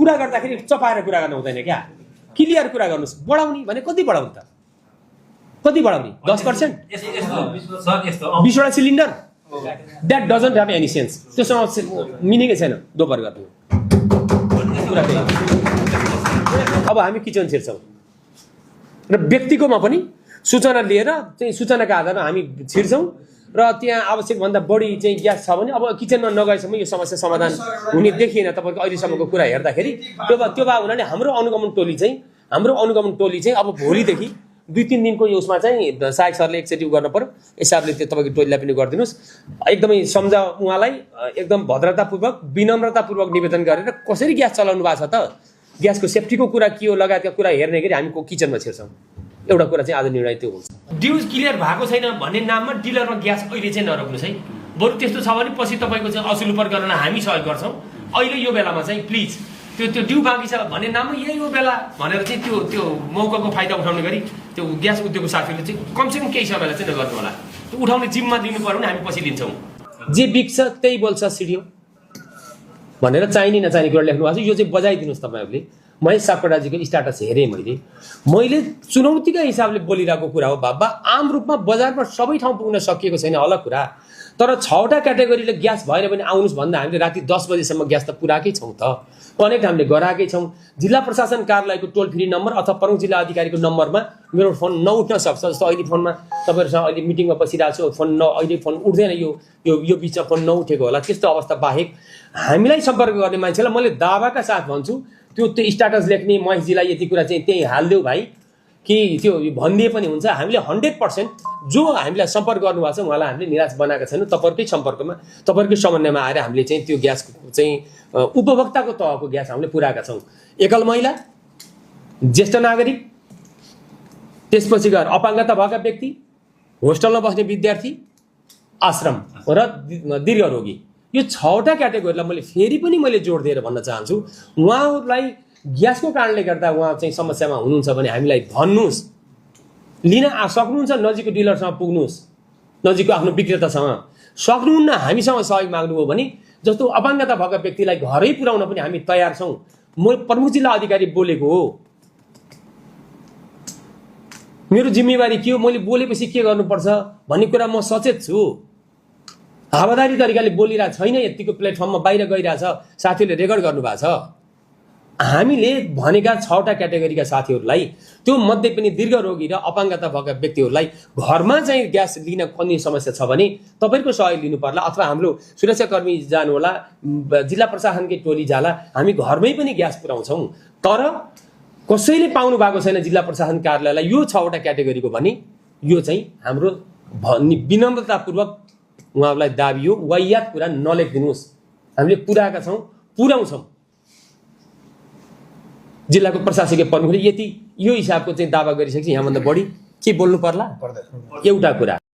कुरा गर्दाखेरि चपाएर कुरा गर्नु हुँदैन क्या, क्लियर कुरा गर्नुस्। बढाउने भने कति बढाउने त, कति बढाउने? 10%? 20वटा cylinder? That doesn't have any sense. त्योसँग मिनिङै छैन दोबर गर्नु। अब हामी किचन छिर्छौँ र व्यक्तिकोमा पनि सूचना लिएर चाहिँ सूचनाका आधारमा हामी छिर्छौँ र त्यहाँ आवश्यकभन्दा बढी चाहिँ ग्यास छ भने अब किचनमा नगएसम्म यो समस्या समाधान हुने देखिएन तपाईँको अहिलेसम्मको कुरा हेर्दाखेरि। त्यो भए हुनाले हाम्रो अनुगमन टोली चाहिँ अब भोलिदेखि 2-3 दिनको यो उसमा चाहिँ सहायक सरले एकचोटि गर्नु पर्यो, हिसाबले त्यो तपाईँको टोलीलाई पनि गरिदिनुहोस्। एकदमै सम्झा उहाँलाई एकदम भद्रतापूर्वक विनम्रतापूर्वक निवेदन गरेर कसरी ग्यास चलाउनु भएको छ त, ग्यासको सेफ्टीको कुरा के हो लगायतका कुरा हेर्ने गरी हामी किचनमा छिर्छौँ। एउटा कुरा चाहिँ आज निर्णय त्यो हुन्छ। ड्युज क्लियर भएको छैन भन्ने नाममा डिलरमा ग्यास अहिले चाहिँ नरोक्नुहोस् है। बरु त्यस्तो छ भने पछि तपाईँको चाहिँ असुल उपर गर्न हामी सहयोग गर्छौँ। अहिले यो बेलामा चाहिँ प्लिज त्यो ड्यु बाँकी छ भन्ने नाममा यही हो बेला भनेर चाहिँ त्यो मौकाको फाइदा उठाउने गरी त्यो ग्यास उद्योगको साथीहरूले चाहिँ कमसेकम केही समयलाई चाहिँ नगर्नु होला। त्यो उठाउने जिम्मा दिनु पर्यो भने हामी पछि लिन्छौँ। जे बिग्छ त्यही बोल्छ सिडियो भनेर चाहिने नचाहिने कुरा लेख्नु भएको छ। यो चाहिँ बजाइदिनुहोस् तपाईँहरूले। महेश सापकोटाजीको स्ट्याटस हेरेँ मैले चुनौतीका हिसाबले बोलिरहेको कुरा हो। बाबा आम रूपमा बजारमा सबै ठाउँ पुग्न सकिएको छैन अलग कुरा, तर 6वटा क्याटेगोरीले ग्यास भएन भने आउनुहोस् भन्दा हामीले राति 10 बजेसम्म ग्यास त पुऱ्याएकै छौँ त, कनेक्ट हामीले गराएकै छौँ। जिल्ला प्रशासन कार्यालयको टोल फ्री नम्बर अथवा प्रमुख जिल्ला अधिकारीको नम्बरमा मेरो फोन नउठ्न सक्छ। जस्तो अहिले फोनमा तपाईँहरूसँग अहिले मिटिङमा बसिरहेको छु, अहिले फोन उठ्दैन, यो बिचमा फोन नउठेको होला। त्यस्तो अवस्था बाहेक हामीलाई सम्पर्क गर्ने मान्छेलाई मैले दावाका साथ भन्छु त्यो स्ट्याटस लेख्ने महेशजीलाई यति कुरा चाहिँ त्यही हालिदेऊ भाइ कि त्यो भनिदिए पनि हुन्छ। हामीले 100% जो हामीलाई सम्पर्क गर्नुभएको छ उहाँलाई हामीले निराश बनाएका छैनौँ। तपाईँहरूकै सम्पर्कमा तपाईँहरूकै समन्वयमा आएर हामीले चाहिँ त्यो ग्यासको चाहिँ उपभोक्ताको तहको ग्यास हामीले पुऱ्याएका छौँ। एकल महिला, ज्येष्ठ नागरिक, त्यसपछि गएर अपाङ्गता भएका व्यक्ति, होस्टलमा बस्ने विद्यार्थी, आश्रम र दीर्घ रोगी, यो 6वटा क्याटेगोरीलाई मैले फेरि पनि जोड दिएर भन्न चाहन्छु। उहाँहरूलाई ग्यासको कारणले गर्दा उहाँ चाहिँ समस्यामा हुनुहुन्छ भने हामीलाई भन्नुहोस्, लिन सक्नुहुन्छ, नजिकको डिलरसँग पुग्नुहोस्, नजिकको आफ्नो विक्रेतासँग सक्नुहुन्न हामीसँग सहयोग माग्नुभयो भने जस्तो अपाङ्गता भएका व्यक्तिलाई घरै पुर्याउन पनि हामी तयार छौँ। म प्रमुख जिल्ला अधिकारी बोलेको हो, मेरो जिम्मेवारी के हो, मैले बोलेपछि के गर्नुपर्छ भन्ने कुरा म सचेत छु। हावादारी तरिकाले बोलिरहेको छैन, यतिको प्लेटफर्ममा बाहिर गइरहेछ, साथीहरूले रेकर्ड गर्नुभएको छ। हामीले भनेका 6वटा क्याटेगोरीका साथीहरूलाई त्यो मध्ये पनि दीर्घ रोगी र अपाङ्गता भएका व्यक्तिहरूलाई घरमा चाहिँ ग्यास लिन कति समस्या छ भने तपाईँको सहयोग लिनु पर्ला, अथवा हाम्रो सुरक्षाकर्मी जानु होला, जिल्ला प्रशासनकै टोली जाला, हामी घरमै पनि ग्यास पुर्याउँछौँ। तर कसैले पाउनु भएको छैन जिल्ला प्रशासन कार्यालयलाई यो 6वटा क्याटेगोरीको भने यो चाहिँ हाम्रो विनम्रतापूर्वक उहाँहरूलाई दाबी हो, वाहियात कुरा नलेखिदिनुहोस्। हामीले पुऱ्याएका छौँ, पुर्याउँछौँ। जिल्लाको प्रशासकीय प्रमुखले यति यो हिसाबको चाहिँ दावा गरिसकेपछि यहाँभन्दा बढी के बोल्नु पर्ला? एउटा कुरा